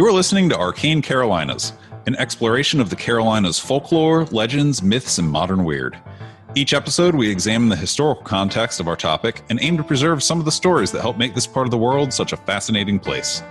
You're listening to Arcane Carolinas, an exploration of the Carolinas' folklore, legends, myths, and modern weird. Each episode, we examine the historical context of our topic and aim to preserve some of the stories that help make this part of the world such a fascinating place.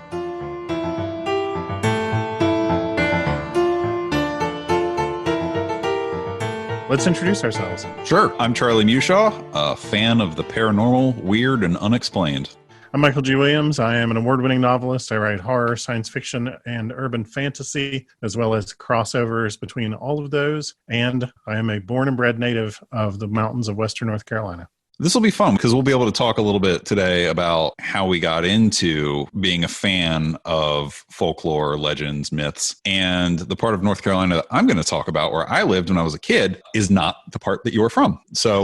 Let's introduce ourselves. Sure. I'm Charlie Mushaw, a fan of the paranormal, weird, and unexplained. I'm Michael G. Williams. I am an award-winning novelist. I write horror, science fiction, and urban fantasy, as well as crossovers between all of those. And I am a born and bred native of the mountains of Western North Carolina. This will be fun because we'll be able to talk a little bit today about how we got into being a fan of folklore, legends, myths. And the part of North Carolina that I'm going to talk about where I lived when I was a kid is not the part that you were from. So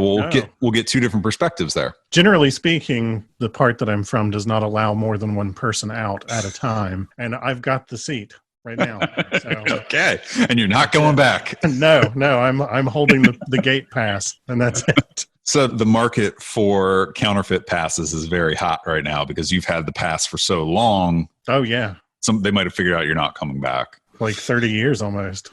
we'll get two different perspectives there. Generally speaking, the part that I'm from does not allow more than one person out at a time. And I've got the seat right now. So. Okay. And you're not going back. No, I'm holding the gate pass, and that's it. So the market for counterfeit passes is very hot right now because you've had the pass for so long. Oh, yeah. They might have figured out you're not coming back. Like 30 years almost.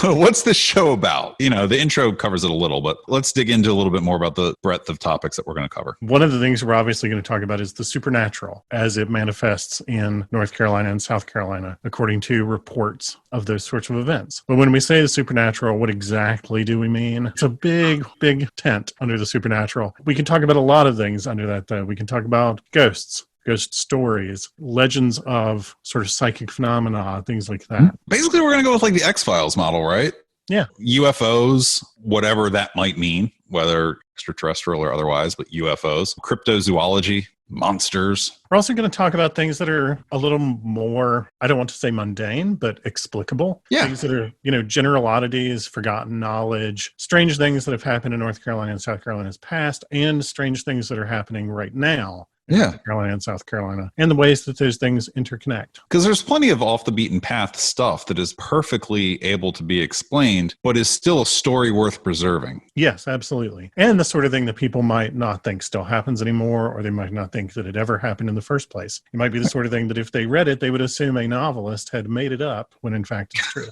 What's this show about? You know, the intro covers it a little, but let's dig into a little bit more about the breadth of topics that we're going to cover. One of the things we're obviously going to talk about is the supernatural as it manifests in North Carolina and South Carolina, according to reports of those sorts of events. But when we say the supernatural, what exactly do we mean? It's a big, big tent under the supernatural. We can talk about a lot of things under that, though. We can talk about ghosts, ghost stories, legends of sort of psychic phenomena, things like that. Basically, we're going to go with like the X-Files model, right? Yeah. UFOs, whatever that might mean, whether extraterrestrial or otherwise, but UFOs, cryptozoology, monsters. We're also going to talk about things that are a little more, I don't want to say mundane, but explicable. Yeah. Things that are, general oddities, forgotten knowledge, strange things that have happened in North Carolina and South Carolina's past, and strange things that are happening right now. North Carolina and South Carolina, and the ways that those things interconnect. Because there's plenty of off the beaten path stuff that is perfectly able to be explained, but is still a story worth preserving. Yes, absolutely. And the sort of thing that people might not think still happens anymore, or they might not think that it ever happened in the first place. It might be the sort of thing that if they read it, they would assume a novelist had made it up, when in fact it's true.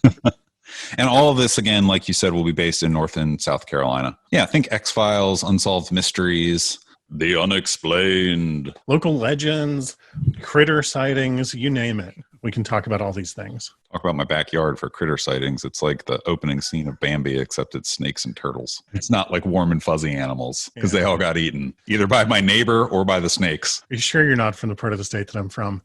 And all of this, again, like you said, will be based in North and South Carolina. Yeah, I think X-Files, Unsolved Mysteries, the unexplained, local legends, critter sightings, you name it. We can talk about all these things. Talk about my backyard for critter sightings. It's like the opening scene of Bambi, except it's snakes and turtles. It's not like warm and fuzzy animals because they all got eaten either by my neighbor or by the snakes. Are you sure you're not from the part of the state that I'm from?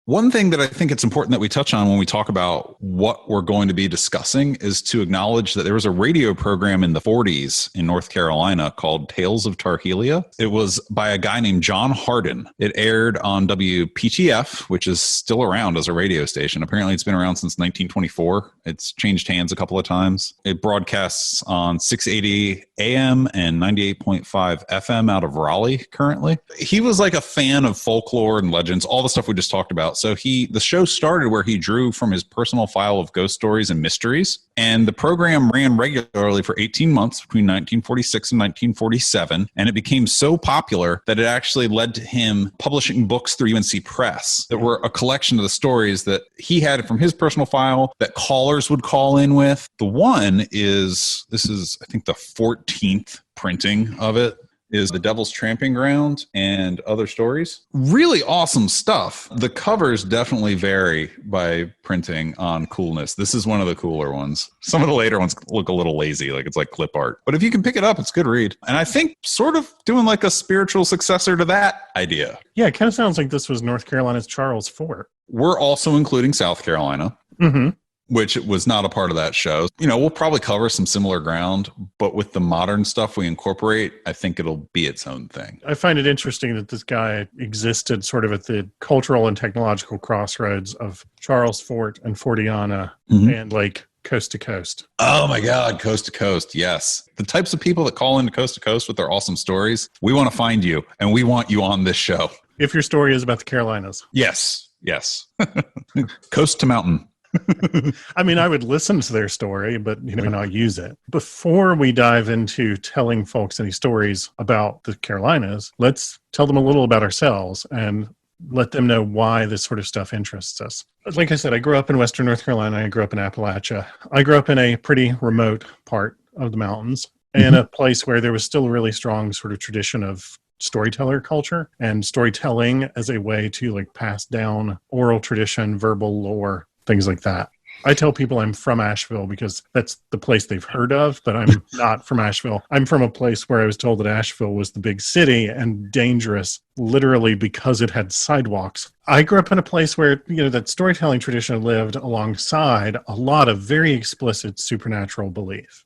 One thing that I think it's important that we touch on when we talk about what we're going to be discussing is to acknowledge that there was a radio program in the 40s in North Carolina called Tales of Tarhelia. It was by a guy named John Hardin. It aired on WPTF, which is still around as a radio station. Apparently it's been around since 1924. It's changed hands a couple of times. It broadcasts on 680 AM and 98.5 FM out of Raleigh currently. He was like a fan of folklore and legends, all the stuff we just talked about. So the show started where he drew from his personal file of ghost stories and mysteries. And the program ran regularly for 18 months between 1946 and 1947. And it became so popular that it actually led to him publishing books through UNC Press that were a collection of the stories that he had from his personal file that callers would call in with. The one is, I think, the 14th printing of it. Is The Devil's Tramping Ground and Other Stories. Really awesome stuff. The covers definitely vary by printing on coolness. This is one of the cooler ones. Some of the later ones look a little lazy, like it's like clip art. But if you can pick it up, it's a good read. And I think sort of doing like a spiritual successor to that idea. Yeah, it kind of sounds like this was North Carolina's Charles Fort. We're also including South Carolina. Mm-hmm. Which was not a part of that show. We'll probably cover some similar ground, but with the modern stuff we incorporate, I think it'll be its own thing. I find it interesting that this guy existed sort of at the cultural and technological crossroads of Charles Fort and Fortiana and like coast to coast. Oh my God, coast to coast. Yes. The types of people that call into coast to coast with their awesome stories, we want to find you and we want you on this show. If your story is about the Carolinas. Yes. Coast to mountain. I mean, I would listen to their story, but not use it. Before we dive into telling folks any stories about the Carolinas, let's tell them a little about ourselves and let them know why this sort of stuff interests us. Like I said, I grew up in Western North Carolina. I grew up in Appalachia. I grew up in a pretty remote part of the mountains, and a place where there was still a really strong sort of tradition of storyteller culture and storytelling as a way to like pass down oral tradition, verbal lore, things like that. I tell people I'm from Asheville because that's the place they've heard of, but I'm not from Asheville. I'm from a place where I was told that Asheville was the big city and dangerous, literally because it had sidewalks. I grew up in a place where, that storytelling tradition lived alongside a lot of very explicit supernatural belief.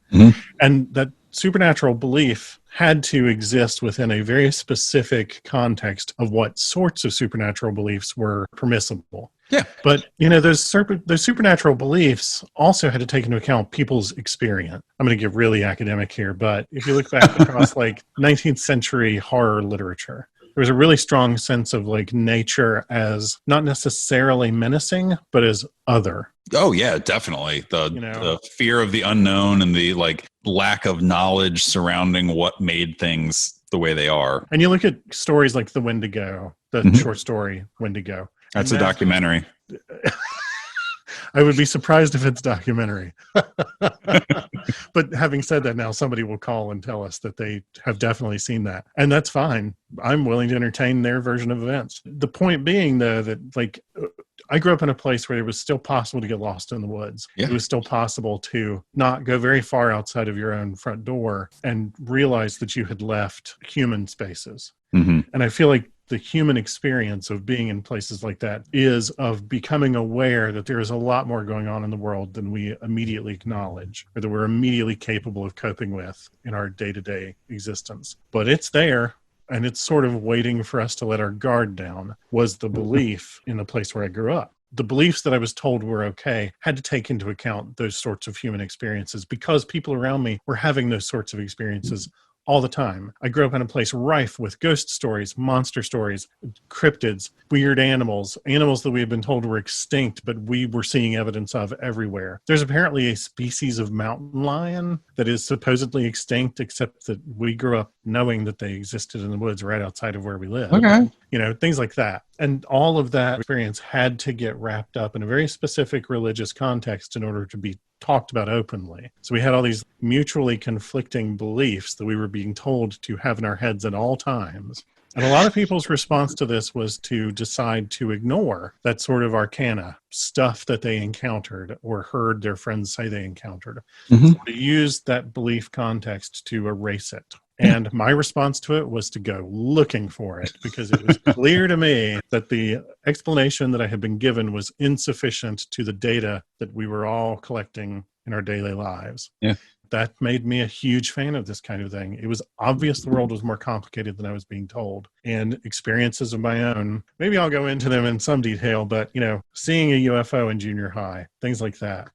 And that supernatural belief had to exist within a very specific context of what sorts of supernatural beliefs were permissible. Yeah. But, those supernatural beliefs also had to take into account people's experience. I'm going to get really academic here, but if you look back across like 19th century horror literature, there was a really strong sense of like nature as not necessarily menacing, but as other. Oh yeah, definitely. The fear of the unknown and the like lack of knowledge surrounding what made things the way they are. And you look at stories like The Wendigo, the short story Wendigo. That's a documentary. I would be surprised if it's documentary. But having said that, now somebody will call and tell us that they have definitely seen that. And that's fine. I'm willing to entertain their version of events. The point being, though, that like I grew up in a place where it was still possible to get lost in the woods. Yeah. It was still possible to not go very far outside of your own front door and realize that you had left human spaces. And I feel like the human experience of being in places like that is of becoming aware that there is a lot more going on in the world than we immediately acknowledge or that we're immediately capable of coping with in our day-to-day existence. But it's there, and it's sort of waiting for us to let our guard down, was the belief in the place where I grew up. The beliefs that I was told were okay had to take into account those sorts of human experiences because people around me were having those sorts of experiences all the time. I grew up in a place rife with ghost stories, monster stories, cryptids, weird animals that we had been told were extinct, but we were seeing evidence of everywhere. There's apparently a species of mountain lion that is supposedly extinct, except that we grew up knowing that they existed in the woods right outside of where we live. Okay. Things like that. And all of that experience had to get wrapped up in a very specific religious context in order to be talked about openly. So we had all these mutually conflicting beliefs that we were being told to have in our heads at all times. And a lot of people's response to this was to decide to ignore that sort of arcana stuff that they encountered or heard their friends say they encountered. So to use that belief context to erase it. And my response to it was to go looking for it because it was clear to me that the explanation that I had been given was insufficient to the data that we were all collecting in our daily lives. Yeah. That made me a huge fan of this kind of thing. It was obvious the world was more complicated than I was being told. And experiences of my own, maybe I'll go into them in some detail, but, seeing a UFO in junior high, things like that.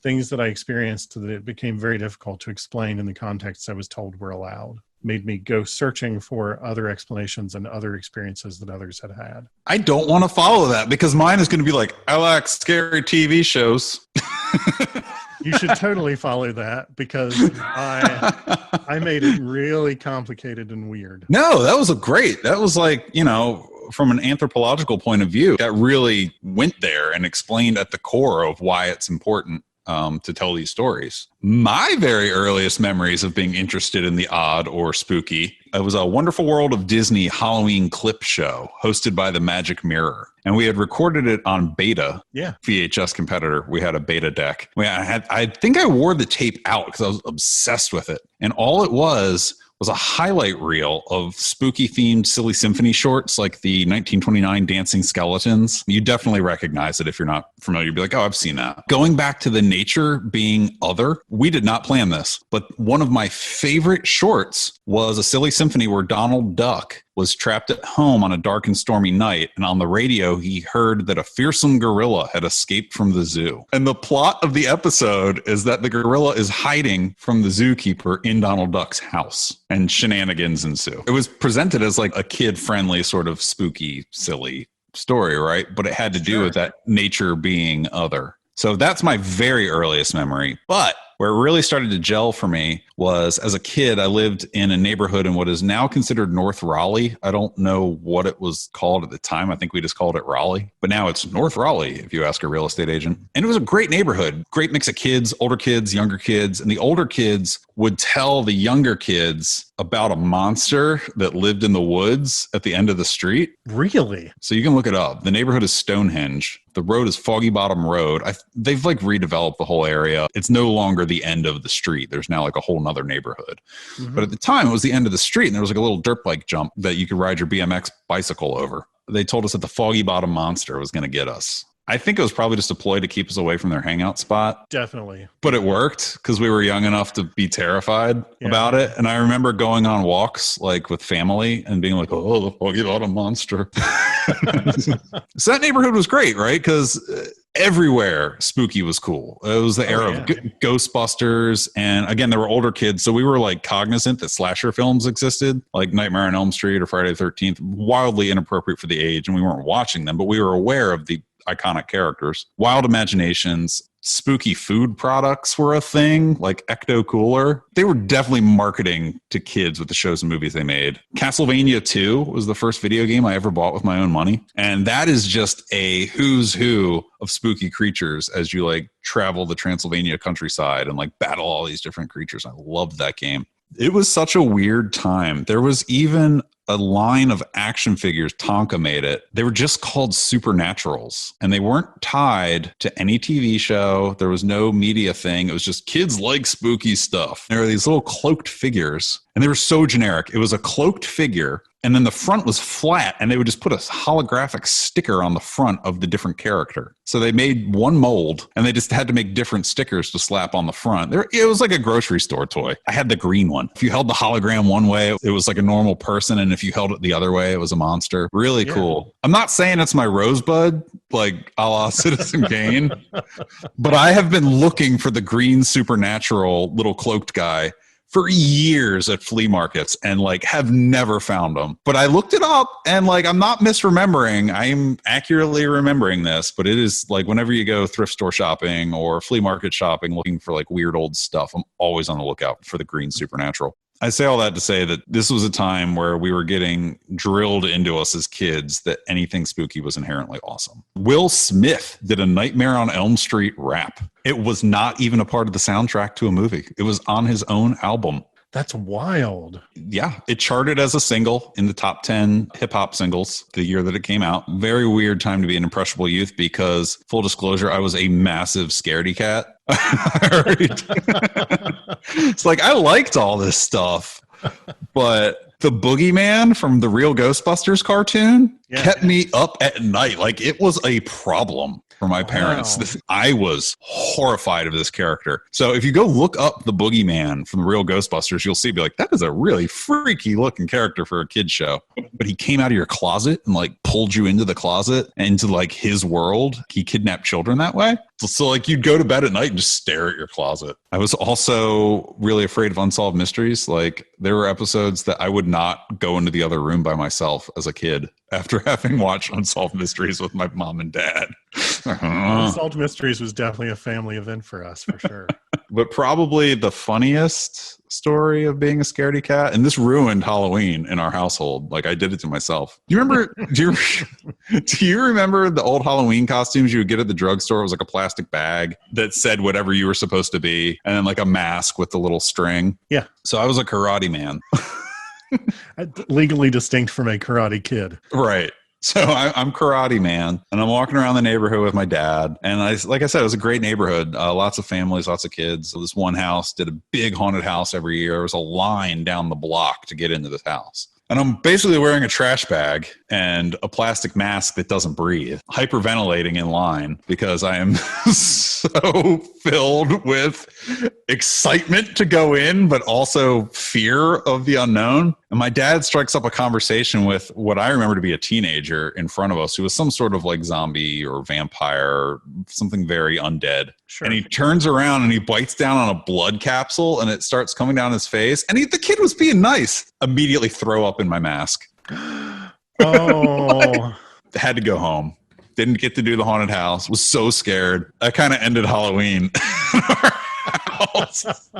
Things that I experienced that it became very difficult to explain in the context I was told were allowed. Made me go searching for other explanations and other experiences that others had had. I don't want to follow that because mine is going to be like, I like scary TV shows. You should totally follow that because I made it really complicated and weird. No, that was that was like, from an anthropological point of view, that really went there and explained at the core of why it's important to tell these stories. My very earliest memories of being interested in the odd or spooky, it was a Wonderful World of Disney Halloween clip show hosted by the Magic Mirror. And we had recorded it on beta, VHS competitor. We had a beta deck. I think I wore the tape out because I was obsessed with it. And all it was a highlight reel of spooky themed silly symphony shorts like the 1929 Dancing Skeletons. You definitely recognize it if you're not familiar. You'd be like, oh, I've seen that. Going back to the nature being other, we did not plan this, but one of my favorite shorts was a silly symphony where Donald Duck was trapped at home on a dark and stormy night, and on the radio he heard that a fearsome gorilla had escaped from the zoo. And the plot of the episode is that the gorilla is hiding from the zookeeper in Donald Duck's house, and shenanigans ensue. It was presented as like a kid-friendly sort of spooky, silly story, right? But it had to do with that nature being other. So that's my very earliest memory. But Where it really started to gel for me was as a kid, I lived in a neighborhood in what is now considered North Raleigh. I don't know what it was called at the time. I think we just called it Raleigh, but now it's North Raleigh if you ask a real estate agent. And it was a great neighborhood, great mix of kids, older kids, younger kids. And the older kids would tell the younger kids about a monster that lived in the woods at the end of the street. Really? So you can look it up. The neighborhood is Stonehenge. The road is Foggy Bottom Road. They've like redeveloped the whole area. It's no longer the end of the street. There's now like a whole nother neighborhood. Mm-hmm. But at the time, it was the end of the street, and there was like a little dirt bike jump that you could ride your BMX bicycle over. They told us that the Foggy Bottom monster was going to get us. I think it was probably just a ploy to keep us away from their hangout spot. Definitely. But it worked because we were young enough to be terrified about it. And I remember going on walks like with family and being like, oh, the Foggy Bottom monster. So that neighborhood was great, right? Because everywhere spooky was cool. It was the era of Ghostbusters. And again, there were older kids. So we were like cognizant that slasher films existed, like Nightmare on Elm Street or Friday the 13th, wildly inappropriate for the age. And we weren't watching them, but we were aware of the iconic characters. Wild imaginations. Spooky food products were a thing, like Ecto Cooler. They were definitely marketing to kids with the shows and movies they made. Castlevania 2 was the first video game I ever bought with my own money. And that is just a who's who of spooky creatures as you like travel the Transylvania countryside and like battle all these different creatures. I loved that game. It was such a weird time. There was even a line of action figures. Tonka made it. They were just called Supernaturals, and they weren't tied to any TV show. There was no media thing. It was just kids like spooky stuff. There were these little cloaked figures, and they were so generic. It was a cloaked figure, and then the front was flat, and they would just put a holographic sticker on the front of the different character. So they made one mold, and they just had to make different stickers to slap on the front. It was like a grocery store toy. I had the green one. If you held the hologram one way, it was like a normal person, and if you held it the other way, it was a monster. Really cool. I'm not saying it's my rosebud, like a la Citizen Kane, but I have been looking for the green supernatural little cloaked guy for years at flea markets and like have never found them. But I looked it up and like, I'm not misremembering. I'm accurately remembering this, but it is like whenever you go thrift store shopping or flea market shopping, looking for like weird old stuff, I'm always on the lookout for the green supernatural. I say all that to say that this was a time where we were getting drilled into us as kids that anything spooky was inherently awesome. Will Smith did a Nightmare on Elm Street rap. It was not even a part of the soundtrack to a movie. It was on his own album. That's wild. Yeah, it charted as a single in the top 10 hip hop singles the year that it came out. Very weird time to be an impressionable youth because, full disclosure, I was a massive scaredy cat. It's like, I liked all this stuff, but the boogeyman from the Real Ghostbusters cartoon kept me up at night. Like, it was a problem for my parents. I was horrified of this character. So if you go look up the boogeyman from the Real Ghostbusters, you'll see, be like, that is a really freaky looking character for a kid's show. But he came out of your closet and like pulled you into the closet and into like his world. He kidnapped children that way. So like you'd go to bed at night and just stare at your closet. I was also really afraid of unsolved mysteries. Like there were episodes that I would not go into the other room by myself as a kid after having watched Unsolved Mysteries with my mom and dad. Unsolved Mysteries was definitely a family event for us, for sure. But probably the funniest story of being a scaredy cat, and this ruined Halloween in our household. Like I did it to myself. Do you remember? do you remember the old Halloween costumes you would get at the drugstore? It was like a plastic bag that said whatever you were supposed to be, and then like a mask with the little string. Yeah. So I was a karate man. Legally distinct from a karate kid. Right. So I'm karate man, and I'm walking around the neighborhood with my dad. And like I said, it was a great neighborhood. Lots of families, lots of kids. So this one house did a big haunted house every year. There was a line down the block to get into this house. And I'm basically wearing a trash bag and a plastic mask that doesn't breathe, hyperventilating in line because I am so filled with excitement to go in, but also fear of the unknown. And my dad strikes up a conversation with what I remember to be a teenager in front of us who was some sort of like zombie or vampire, something very undead. Sure. And he turns around and he bites down on a blood capsule and it starts coming down his face. And the kid was being nice. Immediately throw up in my mask. Oh. Had to go home. Didn't get to do the haunted house. Was so scared. I kind of ended Halloween. house.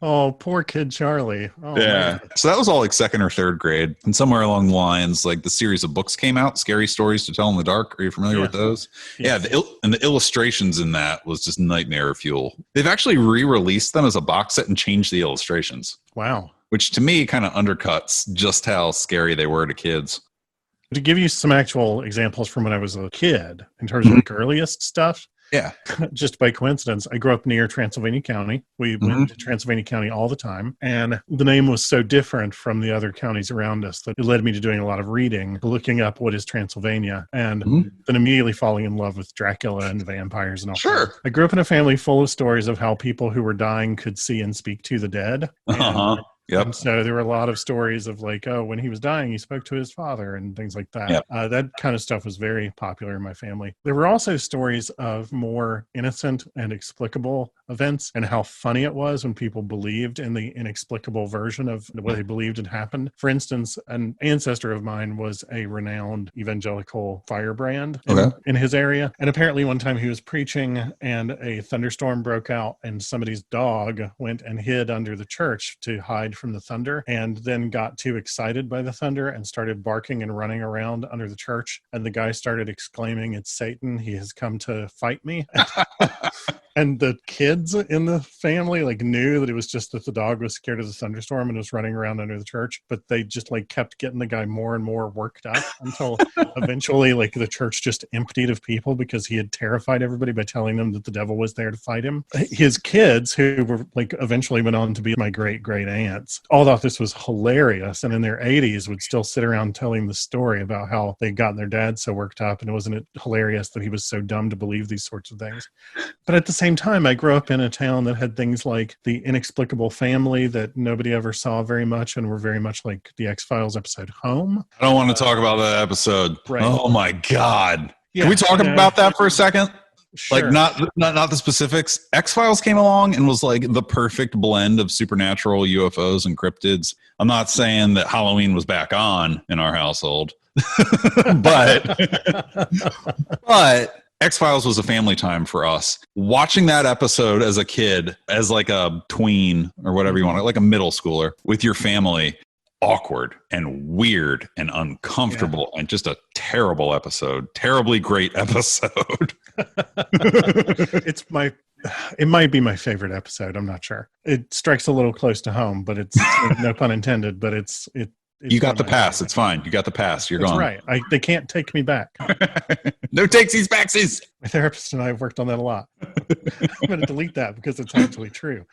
Oh, poor kid Charlie. Oh, Yeah. man. So that was all like second or third grade. And somewhere along the lines, like the series of books came out, Scary Stories to Tell in the Dark. Are you familiar with those? Yes. Yeah. And the illustrations in that was just nightmare fuel. They've actually re-released them as a box set and changed the illustrations. Wow. Which to me kind of undercuts just how scary they were to kids. To give you some actual examples from when I was a kid, in terms of like earliest stuff, Yeah. just by coincidence, I grew up near Transylvania County. We went to Transylvania County all the time. And the name was so different from the other counties around us that it led me to doing a lot of reading, looking up what is Transylvania, and then immediately falling in love with Dracula and vampires and all. Sure. I grew up in a family full of stories of how people who were dying could see and speak to the dead. And Yep. And so there were a lot of stories of like, oh, when he was dying, he spoke to his father and things like that. Yep. That kind of stuff was very popular in my family. There were also stories of more innocent and explicable events and how funny it was when people believed in the inexplicable version of what they believed had happened. For instance, an ancestor of mine was a renowned evangelical firebrand in his area. And apparently one time he was preaching and a thunderstorm broke out and somebody's dog went and hid under the church to hide from the thunder, and then got too excited by the thunder and started barking and running around under the church. And the guy started exclaiming, "It's Satan. He has come to fight me." And the kids in the family like knew that it was just that the dog was scared of the thunderstorm and was running around under the church, but they just like kept getting the guy more and more worked up until eventually like the church just emptied of people because he had terrified everybody by telling them that the devil was there to fight him. His kids, who were like eventually went on to be my great great aunts, all thought this was hilarious, and in their 80s would still sit around telling the story about how they'd gotten their dad so worked up, and wasn't it hilarious that he was so dumb to believe these sorts of things. But at the same time, I grew up in a town that had things like the inexplicable family that nobody ever saw very much and were very much like the X-Files episode Home. I don't want to talk about that episode. Right. Oh my God. Yeah, Can we talk about that for a second? Sure. Like not the specifics. X-Files came along and was like the perfect blend of supernatural UFOs and cryptids. I'm not saying that Halloween was back on in our household, but X-Files was a family time for us. Watching that episode as a kid, as like a tween or whatever you want, like a middle schooler with your family, awkward and weird and uncomfortable and just a terrible episode. Terribly great episode. It might be my favorite episode. I'm not sure. It strikes a little close to home, but it's no pun intended, but it's you got the pass. It's fine. You got the pass. You're gone. Right. They can't take me back. No takesies, backsies. My therapist and I have worked on that a lot. I'm going to delete that because it's actually true.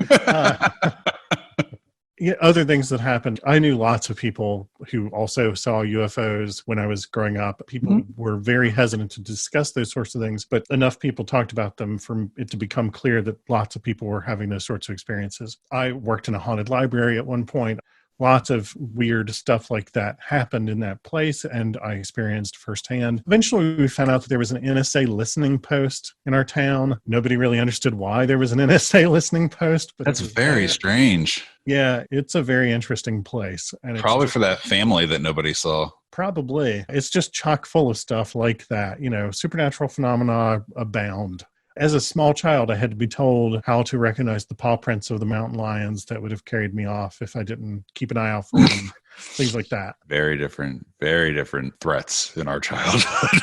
Other things that happened. I knew lots of people who also saw UFOs when I was growing up. People were very hesitant to discuss those sorts of things, but enough people talked about them for it to become clear that lots of people were having those sorts of experiences. I worked in a haunted library at one point. Lots of weird stuff like that happened in that place, and I experienced firsthand. Eventually, we found out that there was an NSA listening post in our town. Nobody really understood why there was an NSA listening post. But that's very strange. Yeah, it's a very interesting place. And probably for that family that nobody saw. Probably. It's just chock full of stuff like that. Supernatural phenomena abound. As a small child, I had to be told how to recognize the paw prints of the mountain lions that would have carried me off if I didn't keep an eye out for them. Things like that. Very different threats in our childhood.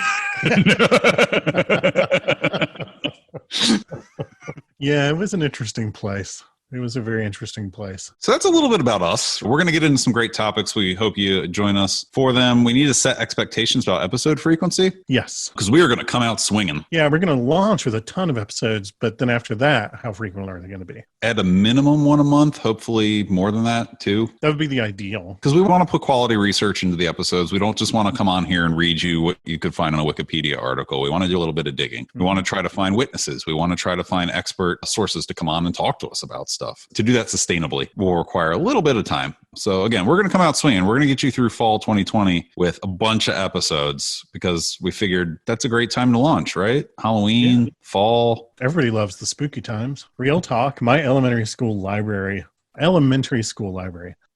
Yeah, it was an interesting place. It was a very interesting place. So that's a little bit about us. We're going to get into some great topics. We hope you join us for them. We need to set expectations about episode frequency. Yes. Because we are going to come out swinging. Yeah, we're going to launch with a ton of episodes, but then after that, how frequent are they going to be? At a minimum, one a month, hopefully more than that, too. That would be the ideal. Because we want to put quality research into the episodes. We don't just want to come on here and read you what you could find in a Wikipedia article. We want to do a little bit of digging. We want to try to find witnesses. We want to try to find expert sources to come on and talk to us about stuff. To do that sustainably will require a little bit of time. So again, we're going to come out swinging. We're going to get you through fall 2020 with a bunch of episodes because we figured that's a great time to launch, right? Halloween, fall. Everybody loves the spooky times. Real talk, my elementary school library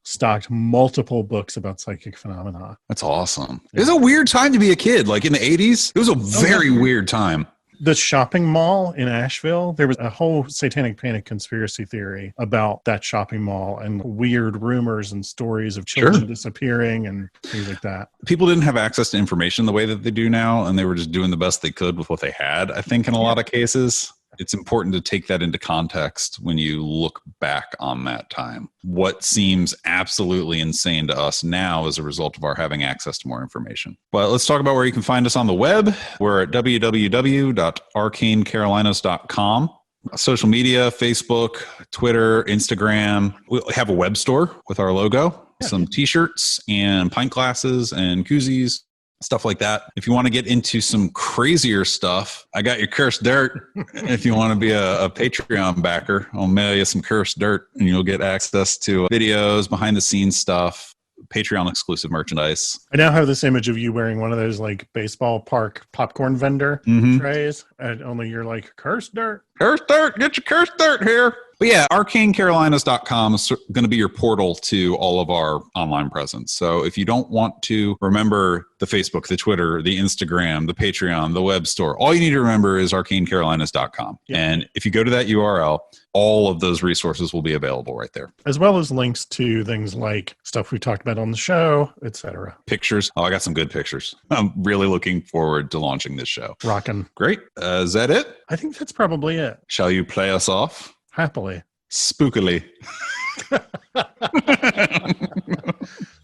stocked multiple books about psychic phenomena. That's awesome. It was a weird time to be a kid. Like in the 80s, it was a very weird time. The shopping mall in Asheville, there was a whole satanic panic conspiracy theory about that shopping mall and weird rumors and stories of children disappearing and things like that. People didn't have access to information the way that they do now, and they were just doing the best they could with what they had, I think, in a lot of cases. It's important to take that into context when you look back on that time. What seems absolutely insane to us now as a result of our having access to more information. But let's talk about where you can find us on the web. We're at www.arcanecarolinas.com. Social media, Facebook, Twitter, Instagram. We have a web store with our logo, some t-shirts and pint glasses and koozies. Stuff like that. If you want to get into some crazier stuff, I got your cursed dirt. If you want to be a Patreon backer, I'll mail you some cursed dirt and you'll get access to videos, behind the scenes stuff, Patreon exclusive merchandise. I now have this image of you wearing one of those like baseball park popcorn vendor trays, and only you're like, cursed dirt. Cursed dirt, get your cursed dirt here. But yeah, arcanecarolinas.com is going to be your portal to all of our online presence. So if you don't want to remember the Facebook, the Twitter, the Instagram, the Patreon, the web store, all you need to remember is arcanecarolinas.com. Yep. And if you go to that URL, all of those resources will be available right there. As well as links to things like stuff we talked about on the show, etc. Pictures. Oh, I got some good pictures. I'm really looking forward to launching this show. Rockin'. Great. Is that it? I think that's probably it. Shall you play us off? Happily. Spookily.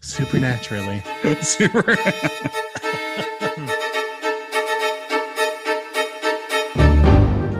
Supernaturally. Super.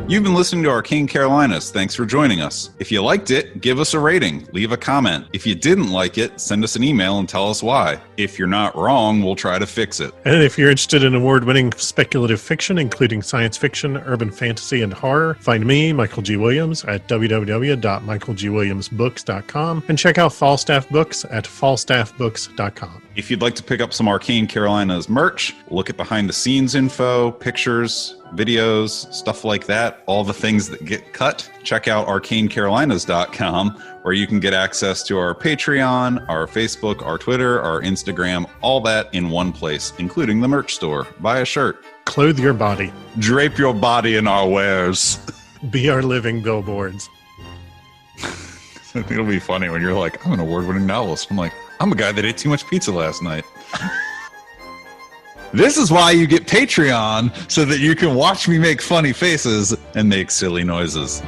You've been listening to Arcane Carolinas. Thanks for joining us. If you liked it, give us a rating, leave a comment. If you didn't like it, send us an email and tell us why. If you're not wrong, we'll try to fix it. And if you're interested in award-winning speculative fiction, including science fiction, urban fantasy, and horror, find me, Michael G. Williams, at www.michaelgwilliamsbooks.com and check out Falstaff Books at falstaffbooks.com. If you'd like to pick up some Arcane Carolinas merch, look at behind-the-scenes info, pictures, videos, stuff like that, all the things that get cut, check out arcanecarolinas.com, where you can get access to our Patreon, our Facebook, our Twitter, our Instagram, all that in one place, including the merch store. Buy a shirt. Clothe your body. Drape your body in our wares. Be our living billboards. I think it'll be funny when you're like, I'm an award-winning novelist. I'm like, I'm a guy that ate too much pizza last night. This is why you get Patreon, so that you can watch me make funny faces and make silly noises.